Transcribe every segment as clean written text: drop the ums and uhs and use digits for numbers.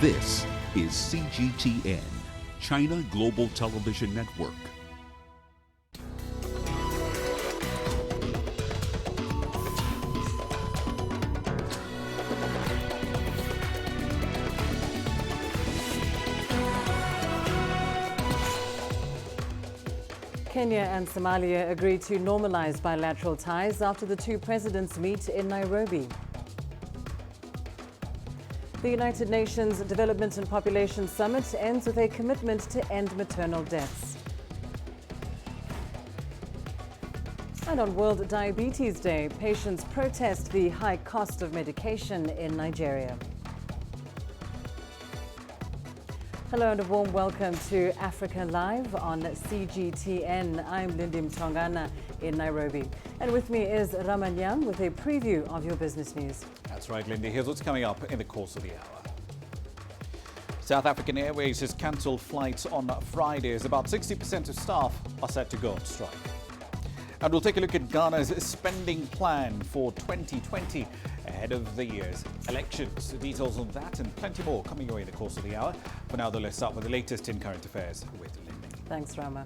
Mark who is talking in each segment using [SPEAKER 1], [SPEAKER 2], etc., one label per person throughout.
[SPEAKER 1] This is CGTN, China Global Television Network.
[SPEAKER 2] Kenya and Somalia agreed to normalize bilateral ties after the two presidents meet in Nairobi. The United Nations Development and Population Summit ends with a commitment to end maternal deaths. And on World Diabetes Day, patients protest the high cost of medication in Nigeria. Hello and a warm welcome to Africa Live on CGTN. I'm Lindy Mtogana in Nairobi. And with me is Ramanyam with a preview of your business news.
[SPEAKER 3] That's right, Lindy. Here's what's coming up in the course of the hour. South African Airways has cancelled flights on Fridays. About 60% of staff are set to go on strike. And we'll take a look at Ghana's spending plan for 2020 ahead of the year's elections. Details on that and plenty more coming your way in the course of the hour. For now, though, let's start with the latest in current affairs with Lindy.
[SPEAKER 2] Thanks, Rama.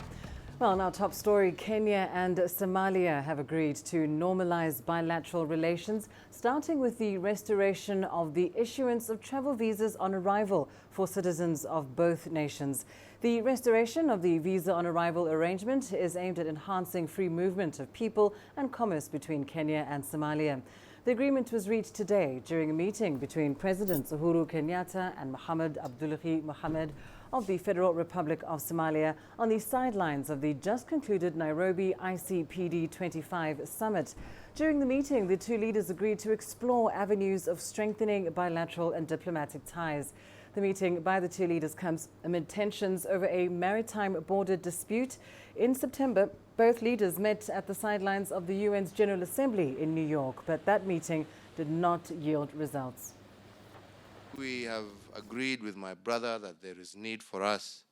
[SPEAKER 2] Well, in our top story, Kenya and Somalia have agreed to normalize bilateral relations, starting with the restoration of the issuance of travel visas on arrival for citizens of both nations. The restoration of the visa on arrival arrangement is aimed at enhancing free movement of people and commerce between Kenya and Somalia. The agreement was reached today during a meeting between Presidents Uhuru Kenyatta and Mohamed Abdullahi Mohamed of the Federal Republic of Somalia on the sidelines of the just concluded Nairobi ICPD 25 summit. During the meeting, the two leaders agreed to explore avenues of strengthening bilateral and diplomatic ties. The meeting by the two leaders comes amid tensions over a maritime border dispute. In September, both leaders met at the sidelines of the UN's General Assembly in New York, but that meeting did not yield results.
[SPEAKER 4] We have agreed with my brother that there is need for us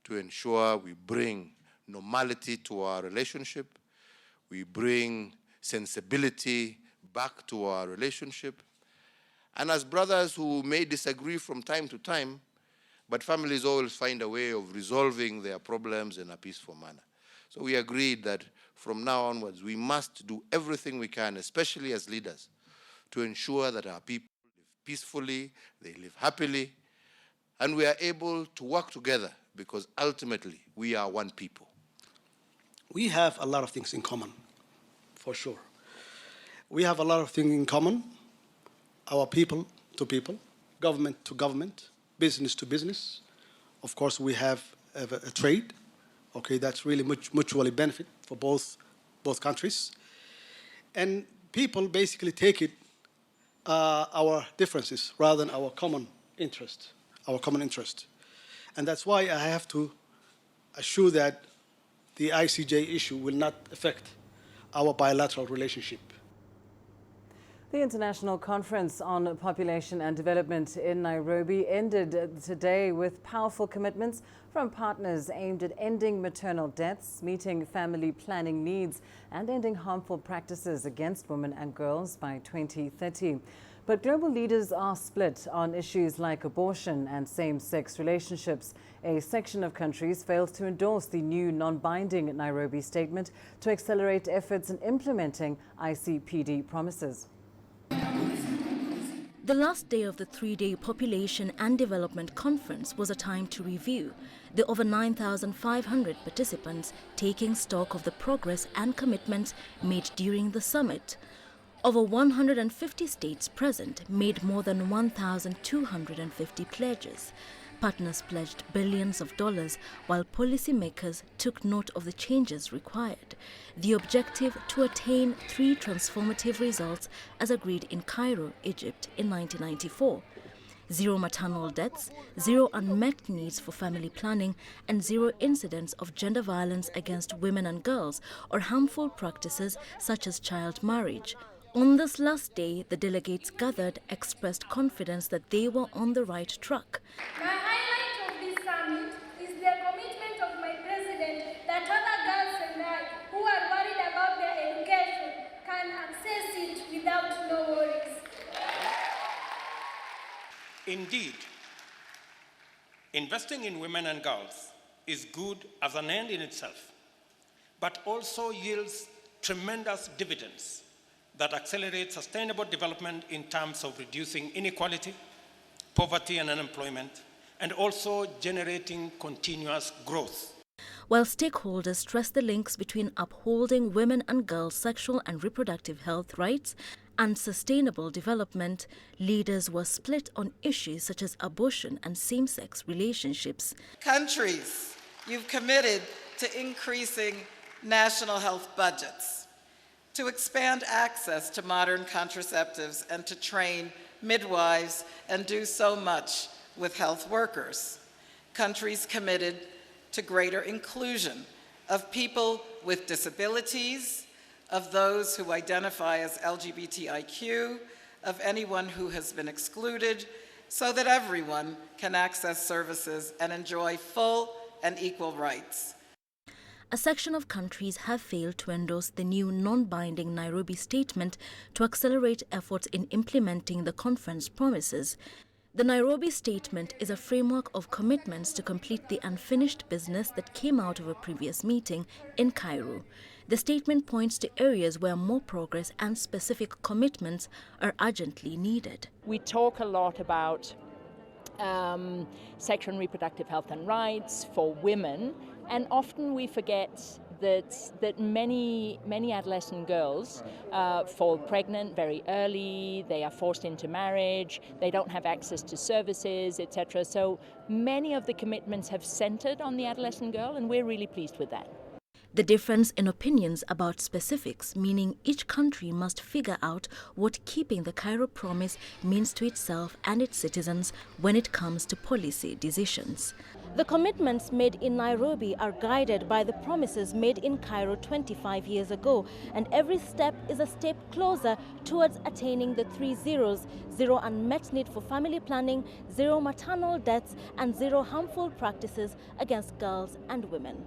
[SPEAKER 4] to ensure we bring normality to our relationship, we bring sensibility back to our relationship. And as brothers who may disagree from time to time, but families always find a way of resolving their problems in a peaceful manner. So we agreed that from now onwards, we must do everything we can, especially as leaders, to ensure that our people live peacefully, they live happily, and we are able to work together because ultimately we are one people.
[SPEAKER 5] We have a lot of things in common, for sure. We have a lot of things in common, our people to people, government to government, business to business. Of course, we have a trade. Okay, that's really mutually benefit for both countries. And people basically take it our differences rather than our common interest. And that's why I have to assure that the ICJ issue will not affect our bilateral relationship.
[SPEAKER 2] The International Conference on Population and Development in Nairobi ended today with powerful commitments from partners aimed at ending maternal deaths, meeting family planning needs, and ending harmful practices against women and girls by 2030. But global leaders are split on issues like abortion and same-sex relationships. A section of countries failed to endorse the new non-binding Nairobi statement to accelerate efforts in implementing ICPD promises.
[SPEAKER 6] The last day of the three-day Population and Development Conference was a time to review the over 9,500 participants taking stock of the progress and commitments made during the summit. Over 150 states present made more than 1,250 pledges. Partners pledged billions of dollars while policymakers took note of the changes required. The objective to attain 3 transformative results as agreed in Cairo, Egypt in 1994. 0 maternal deaths, 0 unmet needs for family planning, and 0 incidents of gender violence against women and girls or harmful practices such as child marriage. On this last day, the delegates gathered expressed confidence that they were on the right track.
[SPEAKER 7] My highlight of this summit is the commitment of my president that other girls and I who are worried about their education can access it without no worries.
[SPEAKER 5] Indeed,
[SPEAKER 8] Investing in women and girls is good as an end in itself, but also yields tremendous dividends that accelerate sustainable development in terms of reducing inequality, poverty and unemployment, and also generating continuous growth.
[SPEAKER 6] While stakeholders stress the links between upholding women and girls' sexual and reproductive health rights and sustainable development, leaders were split on issues such as abortion and same-sex relationships.
[SPEAKER 9] Countries, you've committed to increasing national health budgets, to expand access to modern contraceptives, and to train midwives and do so much with health workers. Countries committed to greater inclusion of people with disabilities, of those who identify as LGBTIQ, of anyone who has been excluded, so that everyone can access services and enjoy full and equal rights.
[SPEAKER 6] A section of countries have failed to endorse the new non-binding Nairobi statement to accelerate efforts in implementing the conference promises. The Nairobi statement is a framework of commitments to complete the unfinished business that came out of a previous meeting in Cairo. The statement points to areas where more progress and specific commitments are urgently needed.
[SPEAKER 10] We talk a lot about sexual and reproductive health and rights for women, and often we forget that many adolescent girls fall pregnant very early, they are forced into marriage, they don't have access to services, etc. So many of the commitments have centered on the adolescent girl, and we're really pleased with that.
[SPEAKER 6] The difference in opinions about specifics, meaning each country must figure out what keeping the Cairo promise means to itself and its citizens when it comes to policy decisions. The commitments made in Nairobi are guided by the promises made in Cairo 25 years ago, and every step is a step closer towards attaining the 3 zeros: zero unmet need for family planning, zero maternal deaths, and zero harmful practices against girls and women.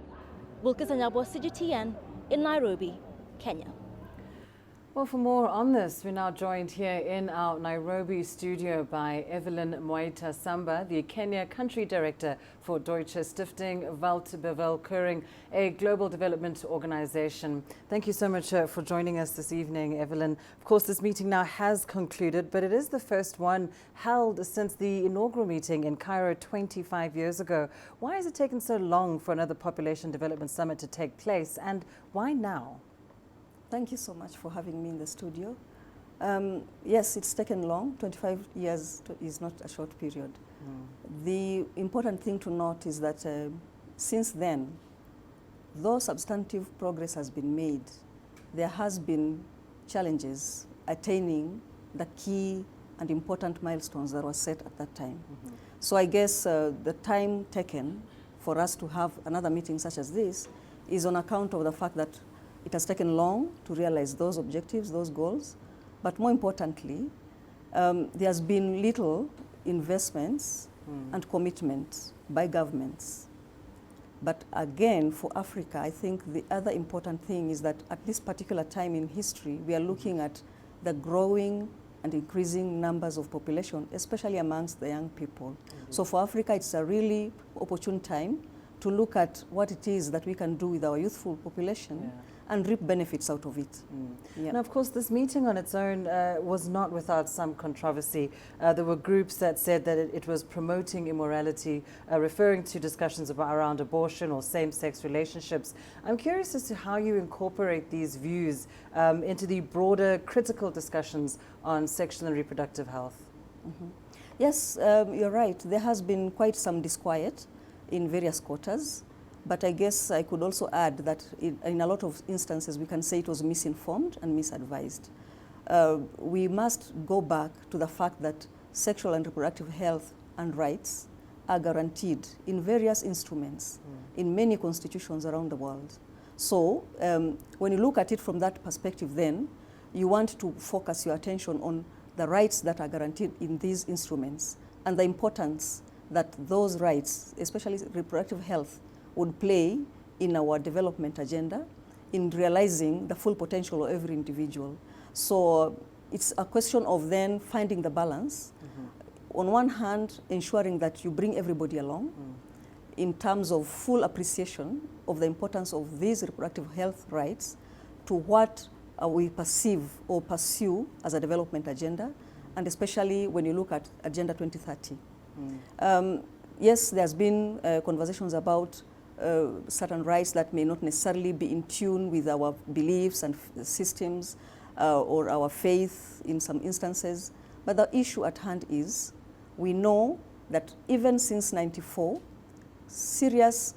[SPEAKER 6] Wilkes-Anyabwa, CGTN, in Nairobi, Kenya.
[SPEAKER 2] Well, for more on this, we're now joined here in our Nairobi studio by Evelyn Mwaita Samba, the Kenya Country Director for Deutsche Stiftung Weltbevölkerung, a global development organization. Thank you so much for joining us this evening, Evelyn. Of course, this meeting now has concluded, but it is the first one held since the inaugural meeting in Cairo 25 years ago. Why has it taken so long for another population development summit to take place, and why now?
[SPEAKER 11] Thank you so much for having me in the studio. Yes, it's taken long. 25 years is not a short period. The important thing to note is that since then, though substantive progress has been made, there has been challenges attaining the key and important milestones that were set at that time. So I guess the time taken for us to have another meeting such as this is on account of the fact that it has taken long to realize those objectives, those goals, but more importantly, there has been little investments and commitment by governments. But again, for Africa, I think the other important thing is that at this particular time in history, we are looking at the growing and increasing numbers of population, especially amongst the young people. So for Africa, it's a really opportune time to look at what it is that we can do with our youthful population and reap benefits out of it.
[SPEAKER 2] Now, of course, this meeting on its own was not without some controversy. There were groups that said that it was promoting immorality, referring to discussions around abortion or same-sex relationships. I'm curious as to how you incorporate these views into the broader critical discussions on sexual and reproductive health.
[SPEAKER 11] Yes, you're right. There has been quite some disquiet in various quarters. But I guess I could also add that in a lot of instances, we can say it was misinformed and misadvised. We must go back to the fact that sexual and reproductive health and rights are guaranteed in various instruments in many constitutions around the world. So when you look at it from that perspective, then you want to focus your attention on the rights that are guaranteed in these instruments and the importance that those rights, especially reproductive health, would play in our development agenda, in realizing the full potential of every individual. So it's a question of then finding the balance on one hand, ensuring that you bring everybody along in terms of full appreciation of the importance of these reproductive health rights to what we perceive or pursue as a development agenda, and especially when you look at Agenda 2030. Yes, there's been conversations about certain rights that may not necessarily be in tune with our beliefs and systems or our faith in some instances. But the issue at hand is, we know that even since '94, serious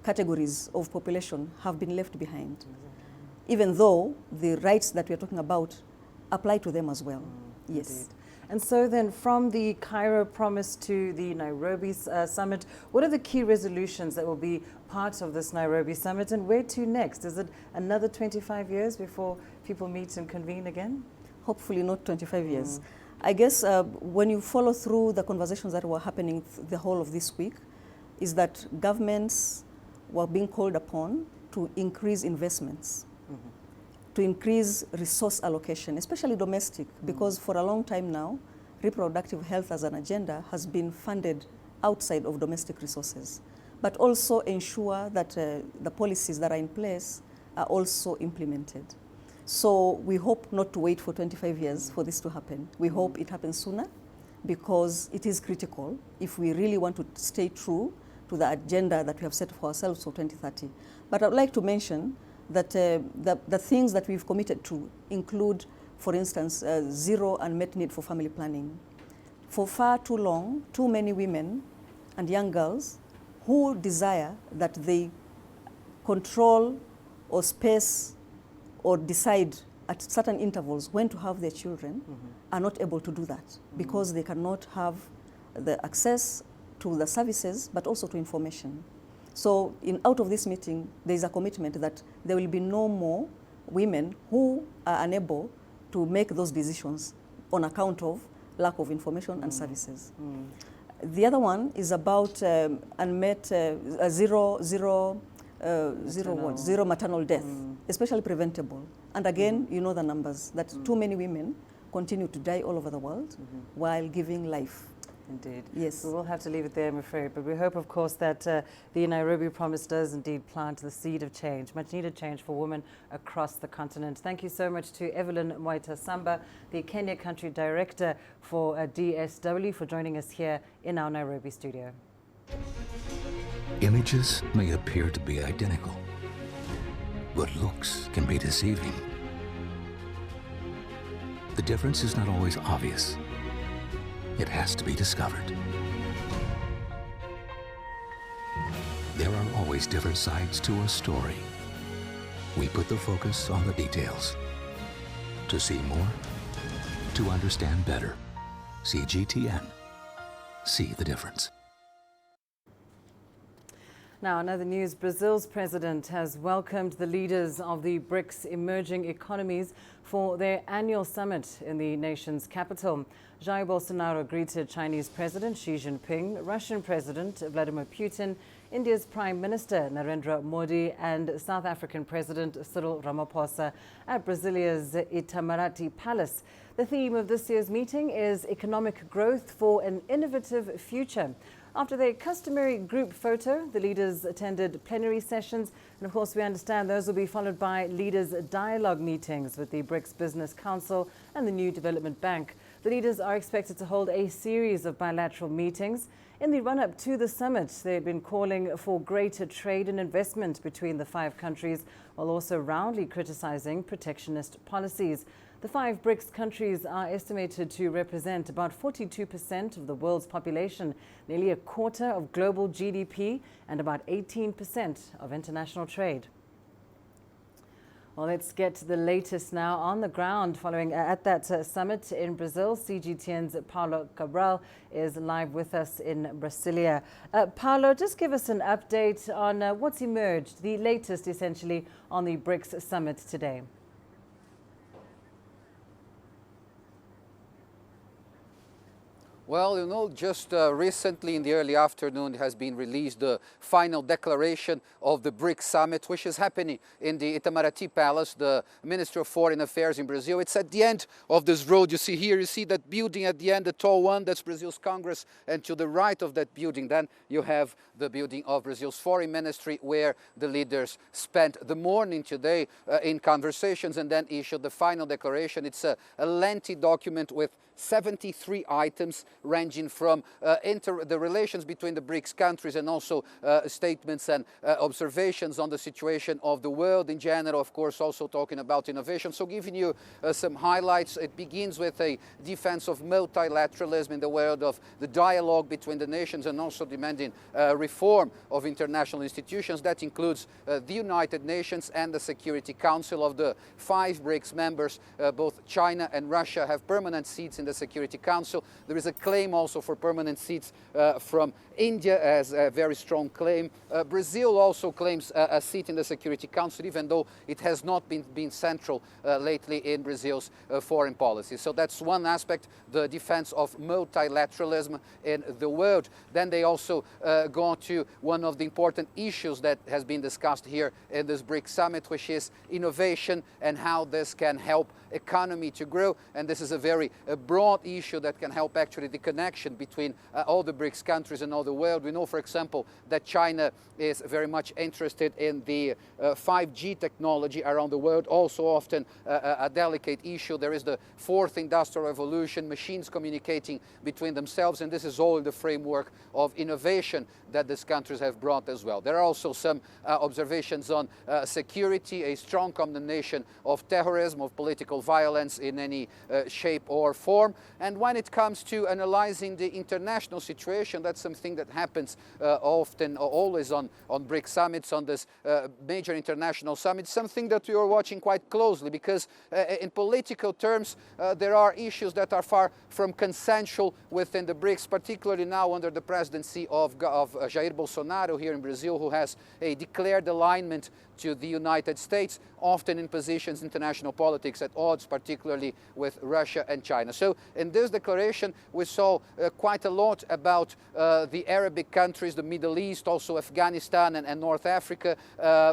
[SPEAKER 11] categories of population have been left behind, even though the rights that we're talking about apply to them as well. Yes.
[SPEAKER 2] Indeed. And so then, from the Cairo promise to the Nairobi summit, what are the key resolutions that will be part of this Nairobi summit, and where to next? Is it another 25 years before people meet and convene again?
[SPEAKER 11] Hopefully not 25 years. I guess when you follow through the conversations that were happening the whole of this week, is that governments were being called upon to increase investments, to increase resource allocation, especially domestic, because for a long time now, reproductive health as an agenda has been funded outside of domestic resources, but also ensure that the policies that are in place are also implemented. So we hope not to wait for 25 years for this to happen. We hope it happens sooner, because it is critical if we really want to stay true to the agenda that we have set for ourselves for 2030. But I would like to mention that the things that we've committed to include, for instance, zero unmet need for family planning. For far too long, too many women and young girls who desire that they control or space or decide at certain intervals when to have their children are not able to do that because they cannot have the access to the services, but also to information. So out of this meeting, there is a commitment that there will be no more women who are unable to make those decisions on account of lack of information and services. The other one is about unmet zero maternal death, especially preventable. And again, you know the numbers, that too many women continue to die all over the world while giving life.
[SPEAKER 2] Indeed.
[SPEAKER 11] Yes.
[SPEAKER 2] We will have to leave it there, I'm afraid. But we hope, of course, that the Nairobi promise does indeed plant the seed of change, much needed change for women across the continent. Thank you so much to Evelyn Mwaita-Samba, the Kenya Country Director for DSW, for joining us here in our Nairobi studio.
[SPEAKER 12] Images may appear to be identical, but looks can be deceiving. The difference is not always obvious. It has to be discovered. There are always different sides to a story. We put the focus on the details. To see more, to understand better. CGTN. See the difference.
[SPEAKER 2] Now, in other news, Brazil's president has welcomed the leaders of the BRICS emerging economies for their annual summit in the nation's capital. Jair Bolsonaro greeted Chinese President Xi Jinping, Russian President Vladimir Putin, India's Prime Minister Narendra Modi, and South African President Cyril Ramaphosa at Brasilia's Itamaraty Palace. The theme of this year's meeting is economic growth for an innovative future. After their customary group photo, the leaders attended plenary sessions, and of course we understand those will be followed by leaders' dialogue meetings with the BRICS Business Council and the New Development Bank. The leaders are expected to hold a series of bilateral meetings. In the run-up to the summit, they've been calling for greater trade and investment between the five countries, while also roundly criticizing protectionist policies. The five BRICS countries are estimated to represent about 42% of the world's population, nearly a quarter of global GDP, and about 18% of international trade. Well, let's get to the latest now on the ground following at that summit in Brazil. CGTN's Paulo Cabral is live with us in Brasilia. Paulo, just give us an update on what's emerged, the latest essentially on the BRICS summit today.
[SPEAKER 13] Well, you know, just recently in the early afternoon has been released the final declaration of the BRICS summit, which is happening in the Itamaraty Palace, the Ministry of Foreign Affairs in Brazil. It's at the end of this road. You see here, you see that building at the end, the tall one, that's Brazil's Congress. And to the right of that building, then you have the building of Brazil's Foreign Ministry, where the leaders spent the morning today in conversations and then issued the final declaration. It's a lengthy document with 73 items ranging from the relations between the BRICS countries and also statements and observations on the situation of the world in general, of course also talking about innovation. So giving you some highlights, it begins with a defense of multilateralism in the world, of the dialogue between the nations, and also demanding reform of international institutions. That includes the United Nations and the Security Council. Of the 5 BRICS members, both China and Russia have permanent seats in the Security Council. There is a claim also for permanent seats from India, as a very strong claim. Brazil also claims a seat in the Security Council, even though it has not been central lately in Brazil's foreign policy. So that's one aspect, the defense of multilateralism in the world. Then they also go on to one of the important issues that has been discussed here in this BRICS summit, which is innovation and how this can help economy to grow. And this is a very broad issue that can help actually the connection between all the BRICS countries and all the world. We know, for example, that China is very much interested in the 5G technology around the world, also often a delicate issue. There is the 4th industrial revolution, machines communicating between themselves, and this is all in the framework of innovation that these countries have brought as well. There are also some observations on security, a strong condemnation of terrorism, of political violence in any shape or form. And when it comes to analyzing the international situation, that's something that happens often, always on BRICS summits, on this major international summit, something that we are watching quite closely, because in political terms, there are issues that are far from consensual within the BRICS, particularly now under the presidency of Jair Bolsonaro here in Brazil, who has a declared alignment to the United States, often in positions in international politics at odds, particularly with Russia and China. So in this declaration, we saw quite a lot about the Arabic countries, the Middle East, also Afghanistan and North Africa.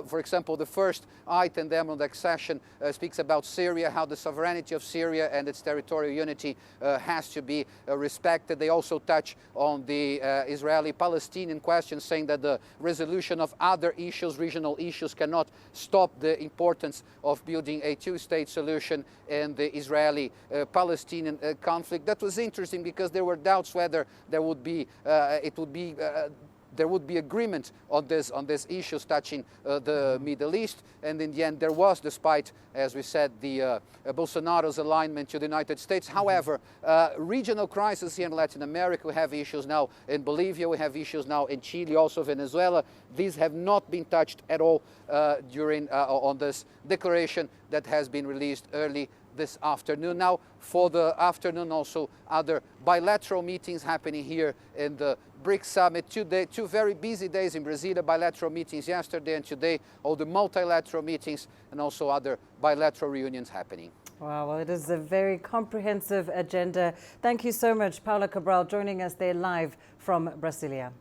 [SPEAKER 13] For example, the first item there on the accession speaks about Syria, how the sovereignty of Syria and its territorial unity has to be respected. They also touch on the Israeli-Palestinian question, saying that the resolution of other issues, regional issues, cannot stop the importance of building a two-state solution in the Israeli-Palestinian conflict. That was interesting because there were doubts whether there would be there would be agreement on these issues touching the Middle East, and in the end there was, despite, as we said, the Bolsonaro's alignment to the United States. However, regional crisis here in Latin America, we have issues now in Bolivia, we have issues now in Chile, also Venezuela. These have not been touched at all during on this declaration that has been released early this afternoon. Now, for the afternoon, also other bilateral meetings happening here in the BRICS summit. Today, 2 very busy days in Brazil, bilateral meetings yesterday and today, all the multilateral meetings and also other bilateral reunions happening.
[SPEAKER 2] Wow, well, it is a very comprehensive agenda. Thank you so much, Paula Cabral, joining us there live from Brasilia.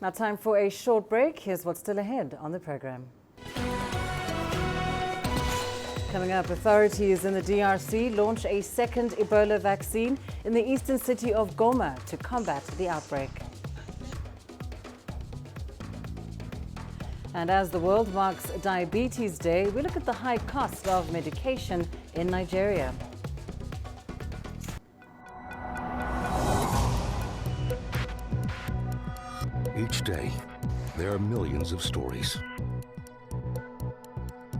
[SPEAKER 2] Now, time for a short break. Here's what's still ahead on the program. Coming up, authorities in the DRC launch a second Ebola vaccine in the eastern city of Goma to combat the outbreak. And as the world marks Diabetes Day, we look at the high cost of medication in Nigeria.
[SPEAKER 12] Each day, there are millions of stories.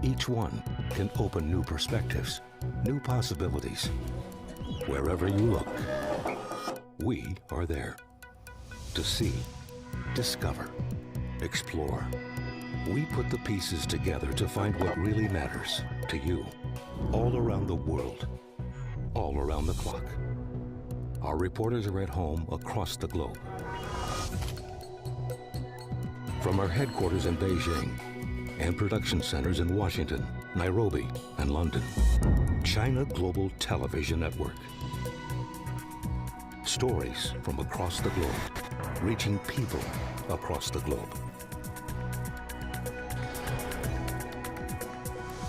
[SPEAKER 12] Each one can open new perspectives, new possibilities. Wherever you look, we are there to see, discover, explore. We put the pieces together to find what really matters to you, all around the world, all around the clock. Our reporters are at home across the globe. From our headquarters in Beijing and production centers in Washington, Nairobi, and London, China Global Television Network. Stories from across the globe, reaching people across the globe.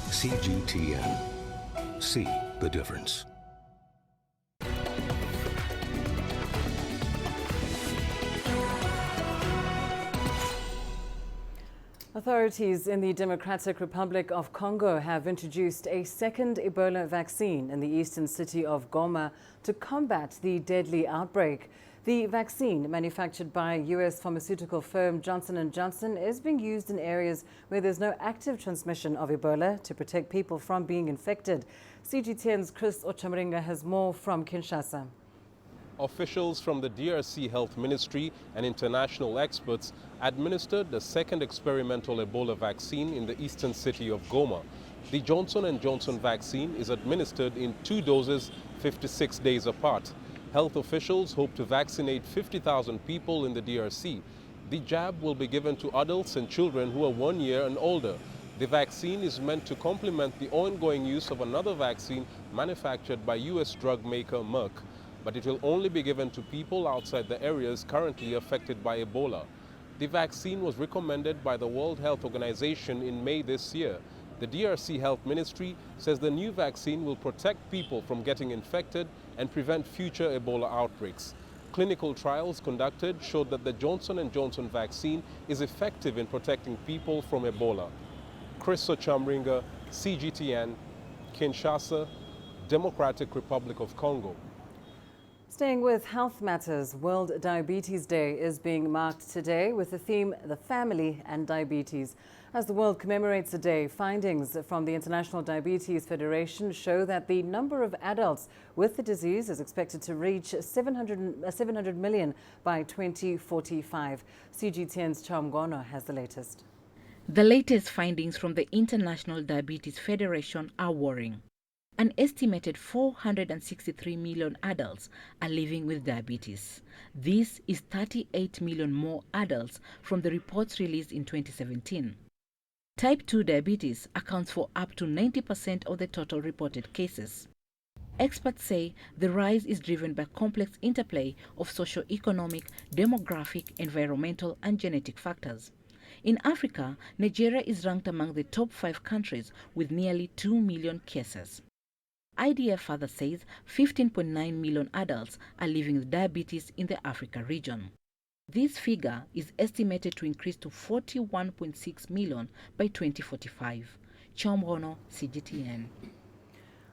[SPEAKER 12] CGTN. See the difference.
[SPEAKER 2] Authorities in the Democratic Republic of Congo have introduced a second Ebola vaccine in the eastern city of Goma to combat the deadly outbreak. The vaccine, manufactured by U.S. pharmaceutical firm Johnson & Johnson, is being used in areas where there's no active transmission of Ebola to protect people from being infected. CGTN's Chris Ochamringa has more from Kinshasa.
[SPEAKER 14] Officials from the DRC Health Ministry and international experts administered the second experimental Ebola vaccine in the eastern city of Goma. The Johnson & Johnson vaccine is administered in 2 doses 56 days apart. Health officials hope to vaccinate 50,000 people in the DRC. The jab will be given to adults and children who are 1 year and older. The vaccine is meant to complement the ongoing use of another vaccine manufactured by U.S. drug maker Merck, but it will only be given to people outside the areas currently affected by Ebola. The vaccine was recommended by the World Health Organization in May this year. The DRC Health Ministry says the new vaccine will protect people from getting infected and prevent future Ebola outbreaks. Clinical trials conducted showed that the Johnson & Johnson vaccine is effective in protecting people from Ebola. Chris Ochamringa, CGTN, Kinshasa, Democratic Republic of Congo.
[SPEAKER 2] Staying with health matters, World Diabetes Day is being marked today with the theme, The Family and Diabetes. As the world commemorates the day, findings from the International Diabetes Federation show that the number of adults with the disease is expected to reach 700 million by 2045. CGTN's Chamgono has the latest.
[SPEAKER 15] The latest findings from the International Diabetes Federation are worrying. An estimated 463 million adults are living with diabetes. This is 38 million more adults from the reports released in 2017. Type 2 diabetes accounts for up to 90% of the total reported cases. Experts say the rise is driven by complex interplay of socio-economic, demographic, environmental, and genetic factors. In Africa, Nigeria is ranked among the top 5 countries with nearly 2 million cases. IDF further says 15.9 million adults are living with diabetes in the Africa region. This figure is estimated to increase to 41.6 million by 2045. Chamrono, CGTN.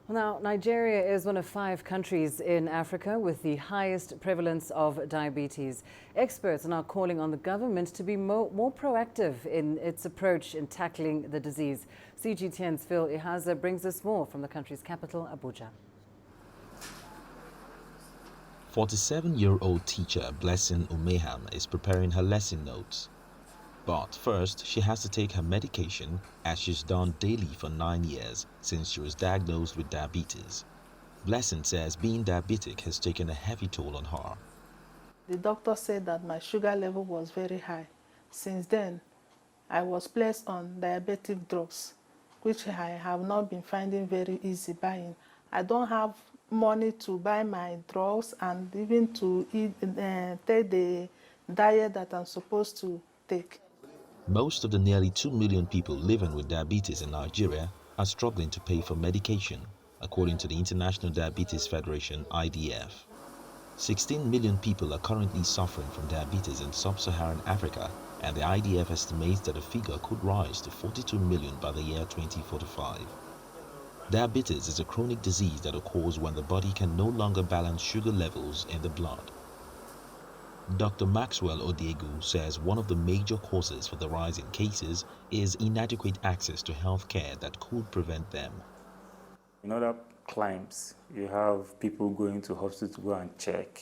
[SPEAKER 2] Now, Nigeria is one of 5 countries in Africa with the highest prevalence of diabetes. Experts are now calling on the government to be more proactive in its approach in tackling the disease. CGTN's Phil Ihaza brings us more from the country's capital, Abuja.
[SPEAKER 16] 47-year-old teacher Blessing Umeham is preparing her lesson notes. But first, she has to take her medication, as she's done daily for 9 years since she was diagnosed with diabetes. Blessing says being diabetic has taken a heavy toll on her.
[SPEAKER 17] The doctor said that my sugar level was very high. Since then, I was placed on diabetic drugs, which I have not been finding very easy buying. I don't have money to buy my drugs and even to take the diet that I'm supposed to take.
[SPEAKER 16] Most of the nearly 2 million people living with diabetes in Nigeria are struggling to pay for medication, according to the International Diabetes Federation, IDF. 16 million people are currently suffering from diabetes in sub-Saharan Africa, and the IDF estimates that the figure could rise to 42 million by the year 2045. Diabetes is a chronic disease that occurs when the body can no longer balance sugar levels in the blood. Dr. Maxwell Odiegu says one of the major causes for the rise in cases is inadequate access to health care that could prevent them.
[SPEAKER 18] In other climes, you have people going to hospital to go and check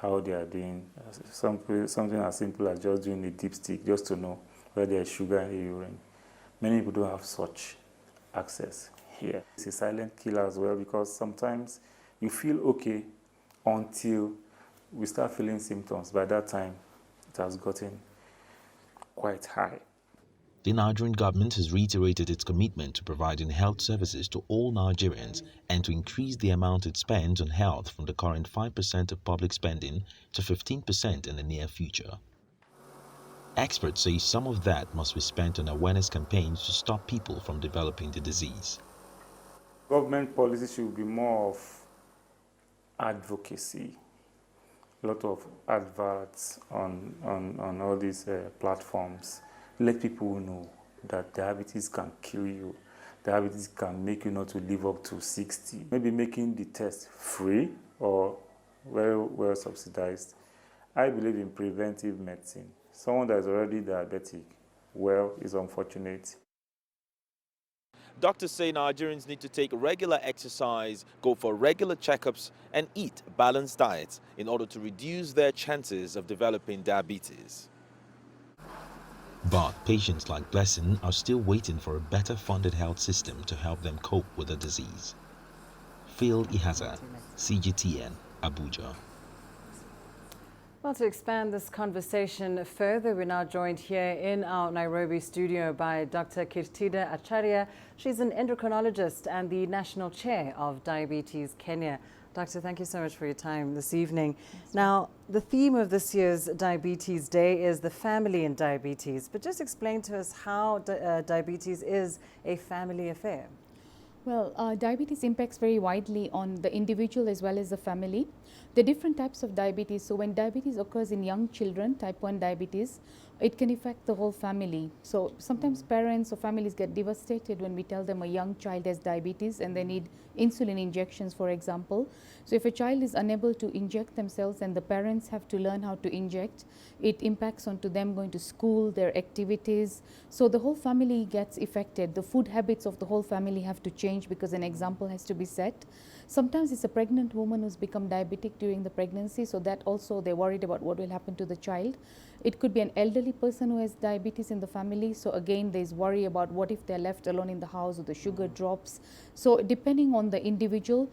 [SPEAKER 18] how they are doing. Something as simple as just doing a dipstick just to know where there is sugar in the urine. Many people don't have such access here. It's a silent killer as well, because sometimes you feel okay until we start feeling symptoms. By that time, it has gotten quite high.
[SPEAKER 16] The Nigerian government has reiterated its commitment to providing health services to all Nigerians and to increase the amount it spends on health from the current 5% of public spending to 15% in the near future. Experts say some of that must be spent on awareness campaigns to stop people from developing the disease.
[SPEAKER 18] Government policy should be more of advocacy. A lot of adverts on all these platforms. Let people know that diabetes can kill you. Diabetes can make you not to live up to 60. Maybe making the test free or very well subsidized. I believe in preventive medicine. Someone that is already diabetic, well, is unfortunate.
[SPEAKER 19] Doctors say Nigerians need to take regular exercise, go for regular checkups, and eat balanced diets in order to reduce their chances of developing diabetes.
[SPEAKER 16] But patients like Blessing are still waiting for a better funded health system to help them cope with the disease. Phil Ihaza, CGTN, Abuja.
[SPEAKER 2] Well, to expand this conversation further, we're now joined here in our Nairobi studio by Dr. Kirtida Acharya. She's an endocrinologist and the National Chair of Diabetes Kenya. Doctor, thank you so much for your time this evening. Now, the theme of this year's Diabetes Day is the family in diabetes. But just explain to us how diabetes is a family affair.
[SPEAKER 20] Well, diabetes impacts very widely on the individual as well as the family. The different types of diabetes, so when diabetes occurs in young children, type 1 diabetes, it can affect the whole family. So sometimes parents or families get devastated when we tell them a young child has diabetes and they need insulin injections, for example. So if a child is unable to inject themselves and the parents have to learn how to inject, it impacts onto them going to school, their activities. So the whole family gets affected. The food habits of the whole family have to change because an example has to be set. Sometimes it's a pregnant woman who's become diabetic during the pregnancy, so that also they're worried about what will happen to the child. It could be an elderly person who has diabetes in the family, so again there's worry about what if they're left alone in the house or the sugar drops. So depending on the individual,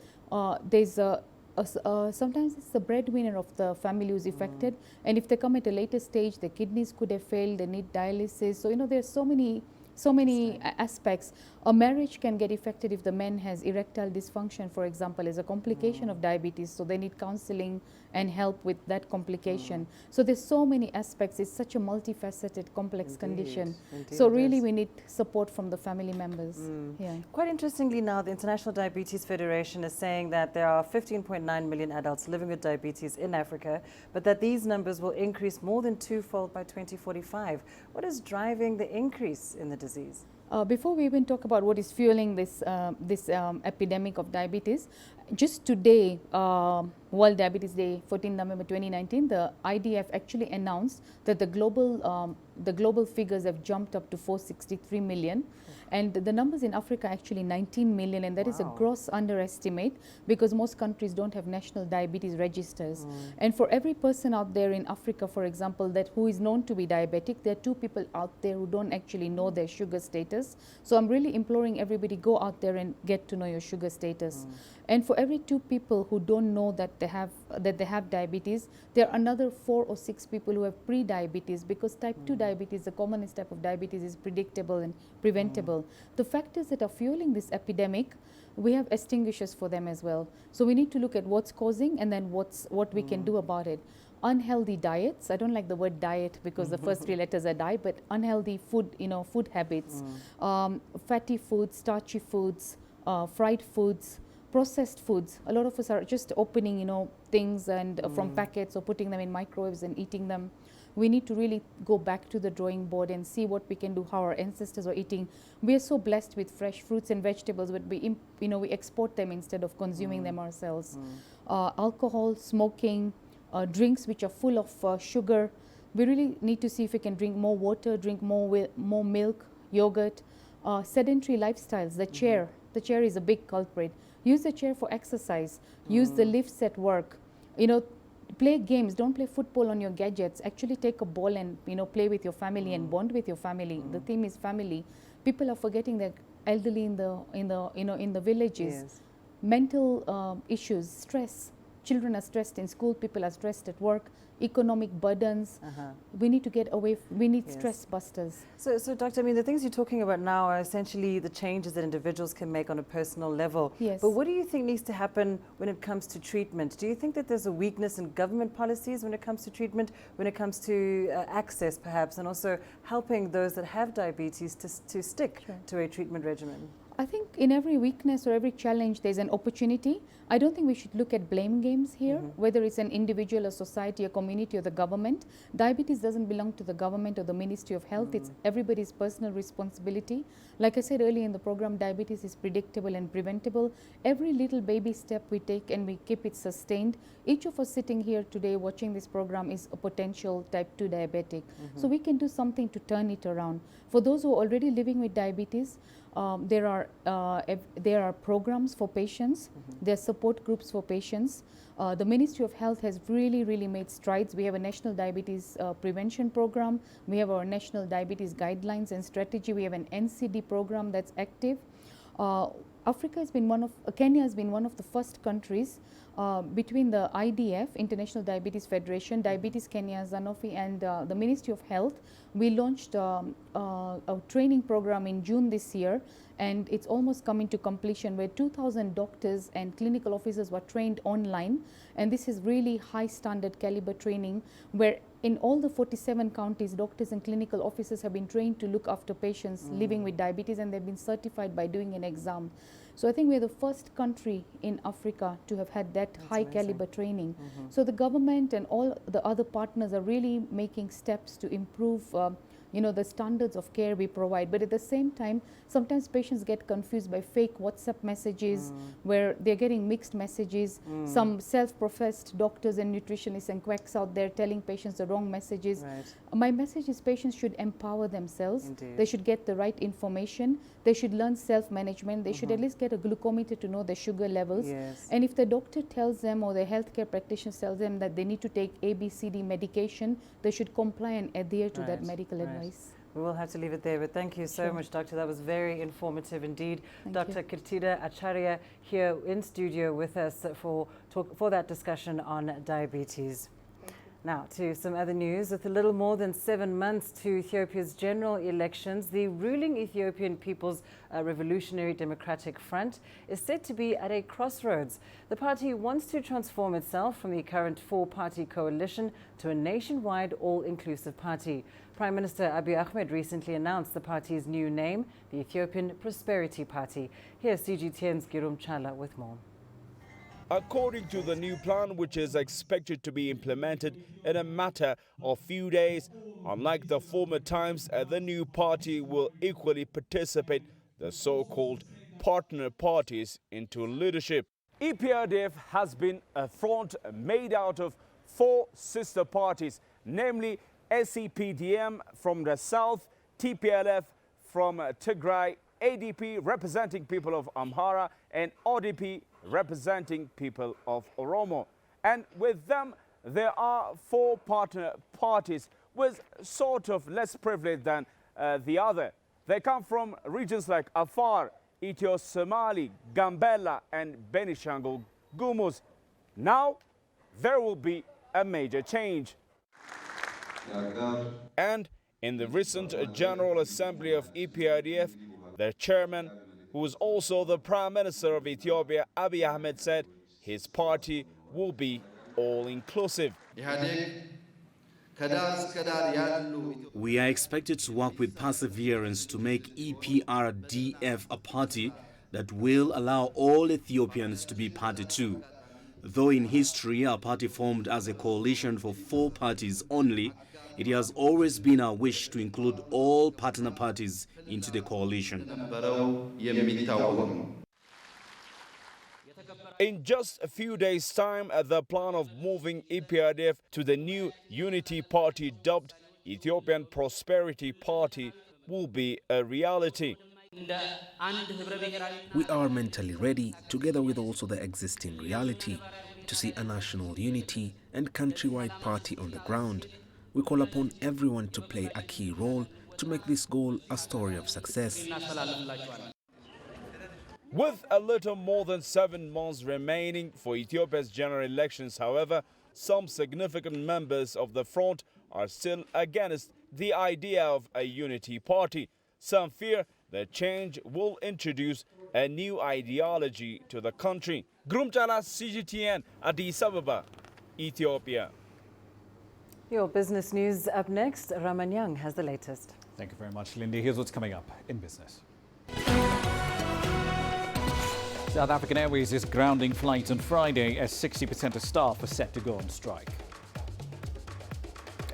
[SPEAKER 20] there's sometimes it's the breadwinner of the family who's affected, and if they come at a later stage, their kidneys could have failed, they need dialysis. So there's so many aspects. A marriage can get affected if the man has erectile dysfunction, for example, as a complication of diabetes, so they need counseling and help with that complication. So there's so many aspects. It's such a multifaceted, complex condition.
[SPEAKER 2] Indeed,
[SPEAKER 20] so really we need support from the family members. Yeah.
[SPEAKER 2] Quite interestingly now, the International Diabetes Federation is saying that there are 15.9 million adults living with diabetes in Africa, but that these numbers will increase more than twofold by 2045. What is driving the increase in the disease?
[SPEAKER 20] Before we even talk about what is fueling this epidemic of diabetes, just today, World Diabetes Day, 14 November 2019, the IDF actually announced that the global figures have jumped up to 463 million. And the numbers in Africa are actually 19 million, and that is a gross underestimate because most countries don't have national diabetes registers. And for every person out there in Africa, for example, who is known to be diabetic, there are 2 people out there who don't actually know their sugar status. So I'm really imploring everybody, go out there and get to know your sugar status. And for every 2 people who don't know that they have diabetes, there are another 4 or 6 people who have pre-diabetes, because type 2 diabetes, the commonest type of diabetes, is predictable and preventable. The factors that are fueling this epidemic, we have extinguishers for them as well. So we need to look at what's causing and then what we can do about it. Unhealthy diets, I don't like the word diet because the first 3 letters are di, but unhealthy food, food habits, fatty foods, starchy foods, fried foods, processed foods. A lot of us are just opening, things and from packets or putting them in microwaves and eating them. We need to really go back to the drawing board and see what we can do, how our ancestors were eating. We are so blessed with fresh fruits and vegetables, but we export them instead of consuming them ourselves. Alcohol, smoking, drinks which are full of sugar. We really need to see if we can drink more water, drink more milk, yogurt. Sedentary lifestyles, the chair is a big culprit. Use the chair for exercise. Use the lifts at work. Play games. Don't play football on your gadgets. Actually take a ball and play with your family and bond with your family. The theme is family. People are forgetting the elderly in the villages. Mental issues, stress. Children are stressed in school, people are stressed at work, economic burdens. We need to get away, we need stress busters.
[SPEAKER 2] So Doctor, I mean, the things you're talking about now are essentially the changes that individuals can make on a personal level.
[SPEAKER 20] Yes.
[SPEAKER 2] But what do you think needs to happen when it comes to treatment? Do you think that there's a weakness in government policies when it comes to treatment, when it comes to access perhaps, and also helping those that have diabetes to stick to a treatment regimen?
[SPEAKER 20] I think in every weakness or every challenge, there's an opportunity. I don't think we should look at blame games here, whether it's an individual, a society, a community, or the government. Diabetes doesn't belong to the government or the Ministry of Health. It's everybody's personal responsibility. Like I said earlier in the program, diabetes is predictable and preventable. Every little baby step we take and we keep it sustained. Each of us sitting here today watching this program is a potential type 2 diabetic. So we can do something to turn it around. For those who are already living with diabetes, there are programs for patients, there are support groups for patients. The Ministry of Health has really made strides. We have a national diabetes prevention program. We have our national diabetes guidelines and strategy. We have an NCD program that's active. Africa has been Kenya has been one of the first countries between the IDF, International Diabetes Federation, Diabetes Kenya, Sanofi, and the Ministry of Health. We launched a training program in June this year, and it's almost coming to completion, where 2,000 doctors and clinical officers were trained online. And this is really high standard caliber training, where in all the 47 counties, doctors and clinical officers have been trained to look after patients living with diabetes, and they've been certified by doing an exam. So I think we're the first country in Africa to have had that high caliber training. So the government and all the other partners are really making steps to improve the standards of care we provide. But at the same time, sometimes patients get confused by fake WhatsApp messages where they're getting mixed messages. Some self-professed doctors and nutritionists and quacks out there telling patients the wrong messages. My message is patients should empower themselves. They should get the right information. They should learn self-management. They should at least get a glucometer to know their sugar levels. And if the doctor tells them, or the healthcare practitioner tells them that they need to take ABCD medication, they should comply and adhere to that medical advice.
[SPEAKER 2] We will have to leave it there, but thank you so much, Doctor. That was very informative indeed. Dr. Kirtida Acharya here in studio with us for that discussion on diabetes. Now to some other news. With a little more than 7 months to Ethiopia's general elections, the ruling Ethiopian People's Revolutionary Democratic Front is said to be at a crossroads. The party wants to transform itself from the current four-party coalition to a nationwide all-inclusive party. Prime Minister Abiy Ahmed recently announced the party's new name, the Ethiopian Prosperity Party. Here's CGTN's Girum Chala with more.
[SPEAKER 21] According to the new plan, which is expected to be implemented in a matter of few days, unlike the former times, the new party will equally participate the so-called partner parties into leadership. EPRDF has been a front made out of four sister parties, namely SEPDM from the south, TPLF from Tigray, ADP representing people of Amhara, and ODP representing people of Oromo. And with them, there are four partner parties with sort of less privilege than the other. They come from regions like Afar, Kenya-Somalia, Gambela, and Benishangul Gumuz. Now, there will be a major change. And in the recent General Assembly of EPRDF, their chairman, who is also the Prime Minister of Ethiopia, Abiy Ahmed, said his party will be all-inclusive.
[SPEAKER 22] We are expected to work with perseverance to make EPRDF a party that will allow all Ethiopians to be party to. Though in history our party formed as a coalition for four parties only, it has always been our wish to include all partner parties into the coalition.
[SPEAKER 21] In just a few days' time, the plan of moving EPRDF to the new unity party dubbed Ethiopian Prosperity Party will be a reality.
[SPEAKER 23] We are mentally ready, together with also the existing reality, to see a national unity and countrywide party on the ground. We call upon everyone to play a key role to make this goal a story of success.
[SPEAKER 21] With a little more than 7 months remaining for Ethiopia's general elections, however, some significant members of the front are still against the idea of a unity party. Some fear that change will introduce a new ideology to the country. Grumchala, CGTN, Addis Ababa, Ethiopia.
[SPEAKER 2] Your business news up next. Ramanyang has the latest.
[SPEAKER 1] Thank you very much, Lindy. Here's what's coming up in business. South African Airways is grounding flights on Friday as 60% of staff are set to go on strike.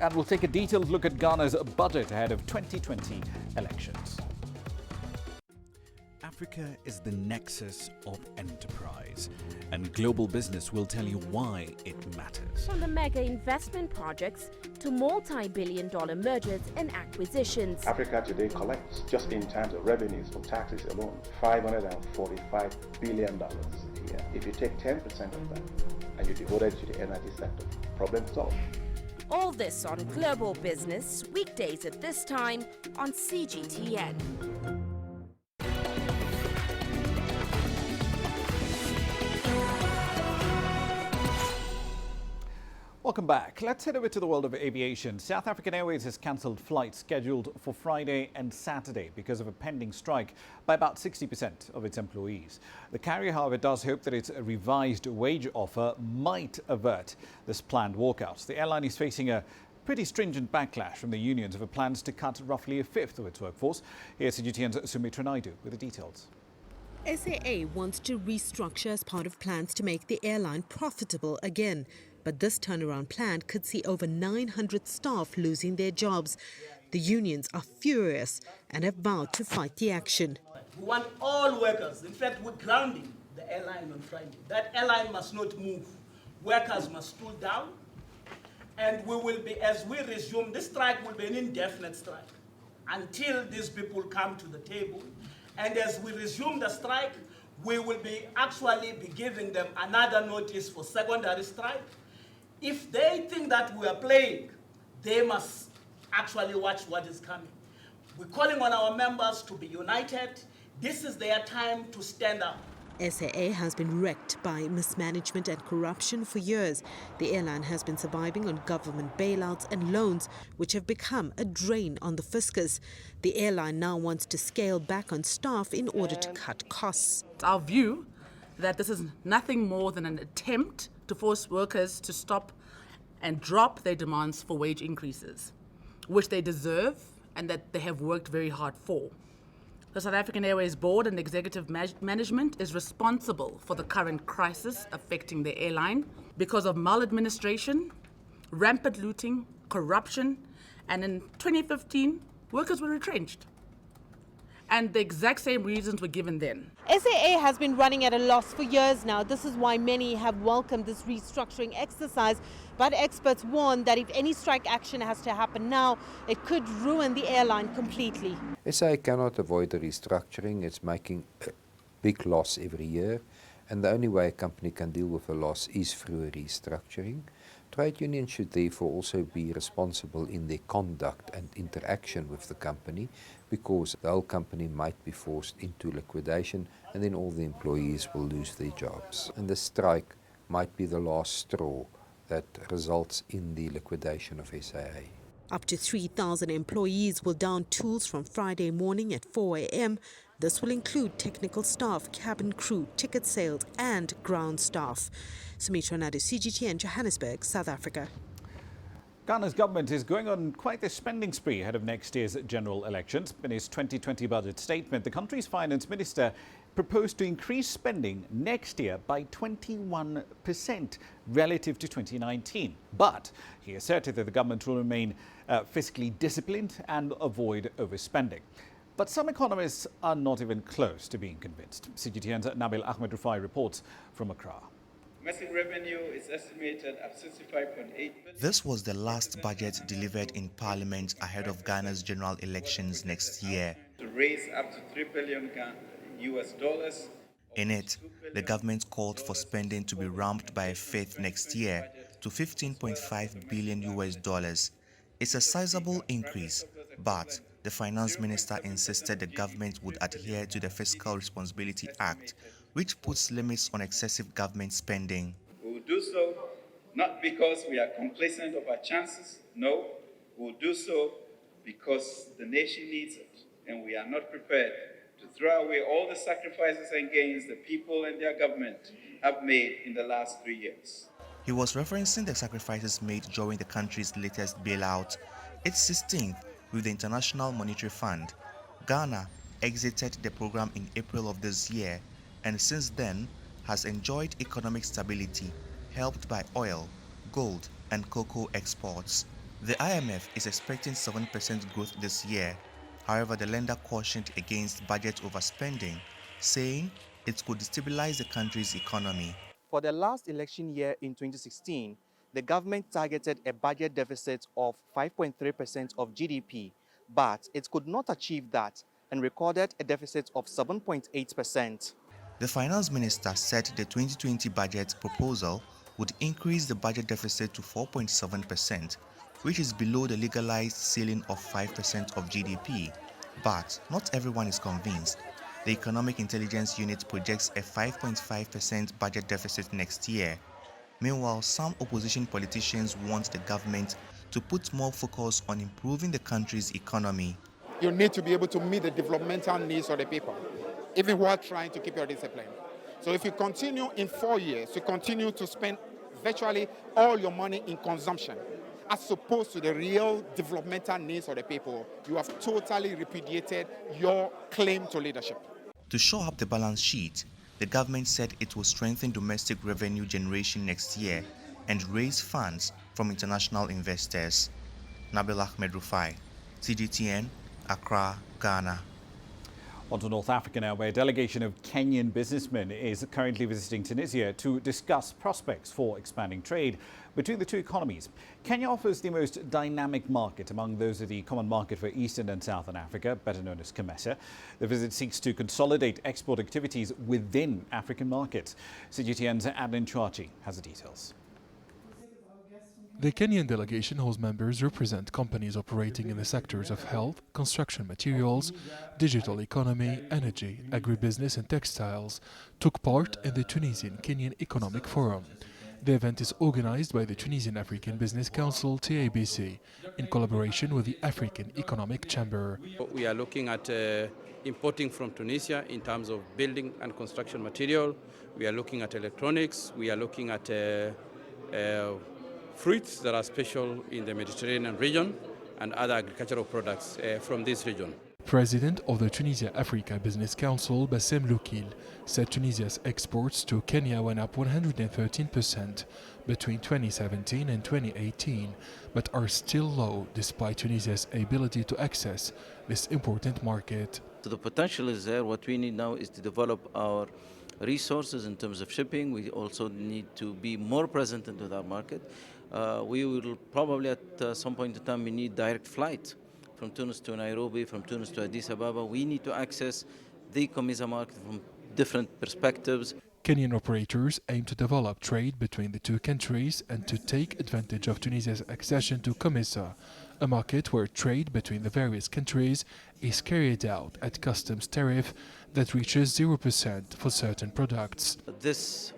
[SPEAKER 1] And we'll take a detailed look at Ghana's budget ahead of 2020 elections.
[SPEAKER 3] Africa is the nexus of enterprise, and global business will tell you why it matters.
[SPEAKER 4] From the mega investment projects to multi-billion-dollar mergers and acquisitions.
[SPEAKER 24] Africa today collects, just in terms of revenues from taxes alone, $545 billion a year. If you take 10% of that and you devote it to the energy sector, problem solved.
[SPEAKER 4] All this on Global Business, weekdays at this time on CGTN.
[SPEAKER 1] Welcome back. Let's head over to the world of aviation. South African Airways has cancelled flights scheduled for Friday and Saturday because of a pending strike by about 60% of its employees. The carrier, however, does hope that its revised wage offer might avert this planned walkout. The airline is facing a pretty stringent backlash from the unions over plans to cut roughly a fifth of its workforce. Here's CGTN's Sumitra Naidu with the details.
[SPEAKER 25] SAA wants to restructure as part of plans to make the airline profitable again. But this turnaround plan could see over 900 staff losing their jobs. The unions are furious and have vowed to fight the action.
[SPEAKER 26] We want all workers. In fact, we're grounding the airline on Friday. That airline must not move. Workers must stool down. And we will be, as we resume, this strike will be an indefinite strike until these people come to the table. And as we resume the strike, we will be giving them another notice for secondary strike. If they think that we are playing, they must actually watch what is coming. We're calling on our members to be united. This is their time to stand up.
[SPEAKER 25] SAA has been wrecked by mismanagement and corruption for years. The airline has been surviving on government bailouts and loans, which have become a drain on the fiscus. The airline now wants to scale back on staff in order to cut costs.
[SPEAKER 27] It's our view that this is nothing more than an attempt to force workers to stop and drop their demands for wage increases, which they deserve and that they have worked very hard for. The South African Airways board and executive management is responsible for the current crisis affecting the airline because of maladministration, rampant looting, corruption, and in 2015, workers were retrenched. And the exact same reasons were given then.
[SPEAKER 25] SAA has been running at a loss for years now. This is why many have welcomed this restructuring exercise. But experts warn that if any strike action has to happen now, it could ruin the airline completely.
[SPEAKER 28] SAA cannot avoid the restructuring. It's making a big loss every year. And the only way a company can deal with a loss is through a restructuring. Trade unions should therefore also be responsible in their conduct and interaction with the company, because the whole company might be forced into liquidation and then all the employees will lose their jobs. And the strike might be the last straw that results in the liquidation of SAA.
[SPEAKER 25] Up to 3,000 employees will down tools from Friday morning at 4 a.m. This will include technical staff, cabin crew, ticket sales and ground staff. Sumitra Naidu, CGTN, Johannesburg, South Africa.
[SPEAKER 1] Ghana's government is going on quite a spending spree ahead of next year's general elections. In his 2020 budget statement, the country's finance minister proposed to increase spending next year by 21% relative to 2019. But he asserted that the government will remain fiscally disciplined and avoid overspending. But some economists are not even close to being convinced. CGTN's Nabil Ahmed Rufai reports from Accra.
[SPEAKER 29] Domestic revenue is estimated at 65.8 billion.
[SPEAKER 30] This was the last budget delivered in Parliament ahead of Ghana's general elections next year.
[SPEAKER 29] To raise up to $3 billion US dollars.
[SPEAKER 30] In it, the government called for spending to be ramped by a fifth next year to $15.5 billion US dollars. It's a sizable increase, but The finance minister insisted the government would adhere to the Fiscal Responsibility Act, which puts limits on excessive government spending.
[SPEAKER 29] We will do so not because we are complacent of our chances. No, we will do so because the nation needs it, and we are not prepared to throw away all the sacrifices and gains the people and their government have made in the last 3 years.
[SPEAKER 30] He was referencing the sacrifices made during the country's latest bailout, its 16th with the International Monetary Fund. Ghana exited the program in April of this year and since then has enjoyed economic stability helped by oil, gold and cocoa exports. The IMF is expecting 7% growth this year. However, the lender cautioned against budget overspending, saying it could destabilize the country's economy. For the last election year in 2016, the government targeted a budget deficit of 5.3% of GDP, but it could not achieve that and recorded a deficit of 7.8%. The finance minister said the 2020 budget proposal would increase the budget deficit to 4.7%, which is below the legalized ceiling of 5% of GDP. But not everyone is convinced. The Economic Intelligence Unit projects a 5.5% budget deficit next year. Meanwhile, some opposition politicians want the government to put more focus on improving the country's economy.
[SPEAKER 5] You need to be able to meet the developmental needs of the people, even while trying to keep your discipline. So if you continue in 4 years to continue to spend virtually all your money in consumption, as opposed to the real developmental needs of the people, you have totally repudiated your claim to leadership.
[SPEAKER 30] To shore up the balance sheet, the government said it will strengthen domestic revenue generation next year and raise funds from international investors. Nabil Ahmed Rufai, CGTN, Accra, Ghana.
[SPEAKER 1] On to North Africa now, where a delegation of Kenyan businessmen is currently visiting Tunisia to discuss prospects for expanding trade between the two economies. Kenya offers the most dynamic market among those of the Common Market for Eastern and Southern Africa, better known as COMESA. The visit seeks to consolidate export activities within African markets. CGTN's Adlin Chwachi has the details.
[SPEAKER 6] The Kenyan delegation, whose members represent companies operating in the sectors of health, construction materials, digital economy, energy, agribusiness and textiles, took part in the Tunisian-Kenyan Economic Forum. The event is organized by the Tunisian African Business Council, TABC, in collaboration with the African Economic Chamber.
[SPEAKER 7] We are looking at importing from Tunisia in terms of building and construction material. We are looking at electronics. We are looking at fruits that are special in the Mediterranean region and other agricultural products from this region.
[SPEAKER 6] President of the Tunisia Africa Business Council, Bassem Loukil, said Tunisia's exports to Kenya went up 113% between 2017 and 2018, but are still low despite Tunisia's ability to access this important market.
[SPEAKER 8] So the potential is there. What we need now is to develop our resources in terms of shipping. We also need to be more present into that market. We will probably at some point in time we need direct flight from Tunis to Nairobi, from Tunis to Addis Ababa. We need to access the COMESA market from different perspectives.
[SPEAKER 6] Kenyan operators aim to develop trade between the two countries and to take advantage of Tunisia's accession to COMESA, a market where trade between the various countries is carried out at customs tariff that reaches 0% for certain products.
[SPEAKER 8] This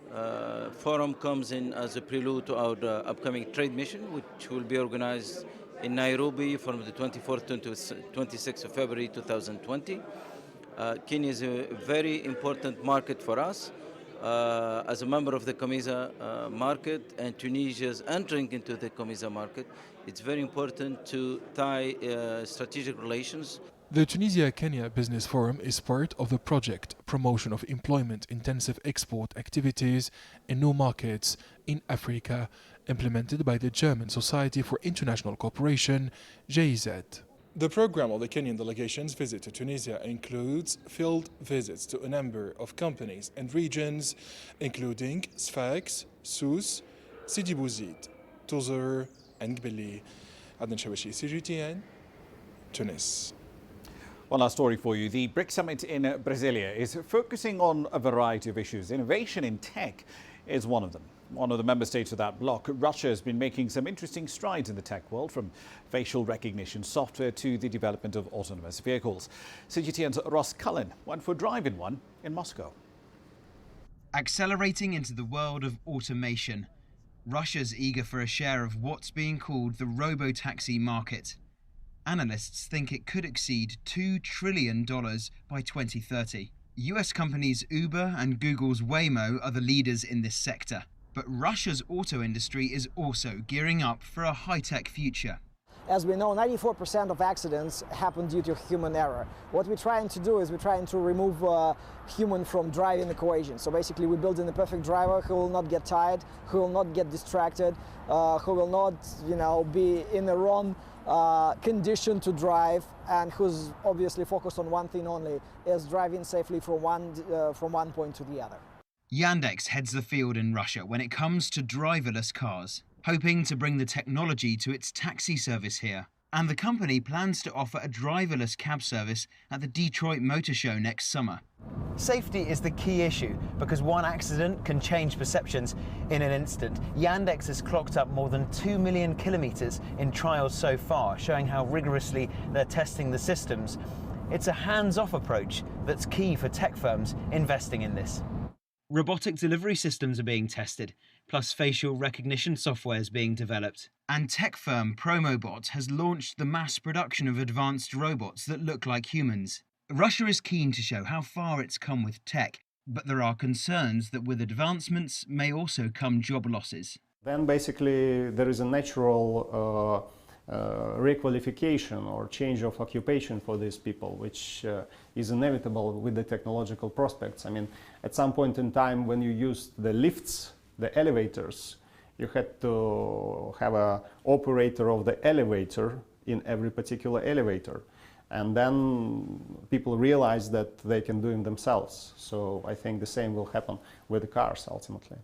[SPEAKER 8] forum comes in as a prelude to our upcoming trade mission, which will be organized in Nairobi from the 24th to 26th of February 2020. Kenya is a very important market for us. As a member of the COMESA market and Tunisia's entering into the COMESA market, it's very important to tie strategic relations.
[SPEAKER 6] The Tunisia-Kenya Business Forum is part of the project Promotion of Employment-Intensive Export Activities in New Markets in Africa, implemented by the German Society for International Cooperation, GIZ. The program of the Kenyan delegation's visit to Tunisia includes field visits to a number of companies and regions, including Sfax, Sousse, Sidi Bouzid, Tozeur, and Gbili. Adnan Shabashi, CGTN, Tunis.
[SPEAKER 1] One last story for you. The BRICS summit in Brasilia is focusing on a variety of issues. Innovation in tech is one of them. One of the member states of that bloc, Russia, has been making some interesting strides in the tech world, from facial recognition software to the development of autonomous vehicles. CGTN's Ross Cullen went for a drive in one in Moscow.
[SPEAKER 9] Accelerating into the world of automation, Russia's eager for a share of what's being called the robo-taxi market. Analysts think it could exceed $2 trillion by 2030. US companies Uber and Google's Waymo are the leaders in this sector. But Russia's auto industry is also gearing up for a high-tech future.
[SPEAKER 10] As we know, 94% of accidents happen due to human error. What we're trying to do is we're trying to remove human from driving equation. So basically we're building the perfect driver who will not get tired, who will not get distracted, who will not, be in the wrong condition to drive, and who's obviously focused on one thing only, is driving safely from one point to the other.
[SPEAKER 9] Yandex heads the field in Russia when it comes to driverless cars, hoping to bring the technology to its taxi service here. And the company plans to offer a driverless cab service at the Detroit Motor Show next summer.
[SPEAKER 11] Safety is the key issue because one accident can change perceptions in an instant. Yandex has clocked up more than 2 million kilometers in trials so far, showing how rigorously they're testing the systems. It's a hands-off approach that's key for tech firms investing in this. Robotic delivery systems are being tested, plus facial recognition software is being developed. And tech firm Promobot has launched the mass production of advanced robots that look like humans. Russia is keen to show how far it's come with tech, but there are concerns that with advancements may also come job losses.
[SPEAKER 12] Then basically there is a natural requalification or change of occupation for these people, which is inevitable with the technological prospects. I mean, at some point in time when you used the lifts, the elevators, you had to have an operator of the elevator in every particular elevator. And then people realized that they can do it themselves. So I think the same will happen with the cars ultimately.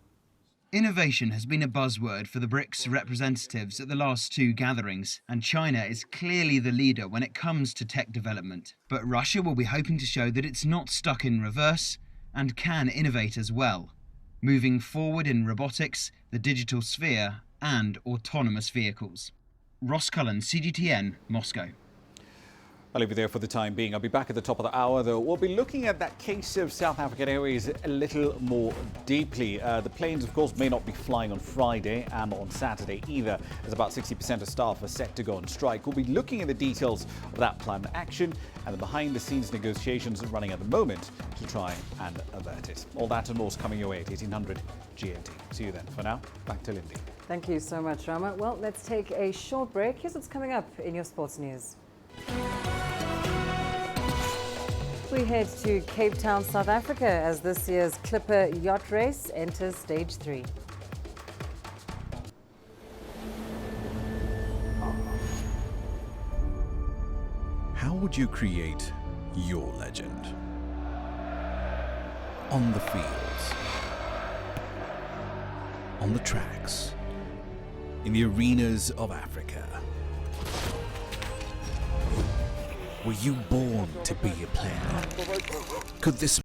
[SPEAKER 9] Innovation has been a buzzword for the BRICS representatives at the last two gatherings, and China is clearly the leader when it comes to tech development. But Russia will be hoping to show that it's not stuck in reverse and can innovate as well, moving forward in robotics, the digital sphere and autonomous vehicles. Ross Cullen, CGTN, Moscow.
[SPEAKER 1] I'll leave you there for the time being. I'll be back at the top of the hour, though. We'll be looking at that case of South African Airways a little more deeply. The planes, of course, may not be flying on Friday and on Saturday either, as about 60% of staff are set to go on strike. We'll be looking at the details of that planned action and the behind-the-scenes negotiations running at the moment to try and avert it. All that and more is coming your way at 1800 GMT. See you then. For now, back to Lindy.
[SPEAKER 2] Thank you so much, Rama. Well, let's take a short break. Here's what's coming up in your sports news. We head to Cape Town, South Africa, as this year's Clipper yacht race enters stage 3.
[SPEAKER 3] How would you create your legend? On the fields, on the tracks, in the arenas of Africa. Were you born to be a player? Could this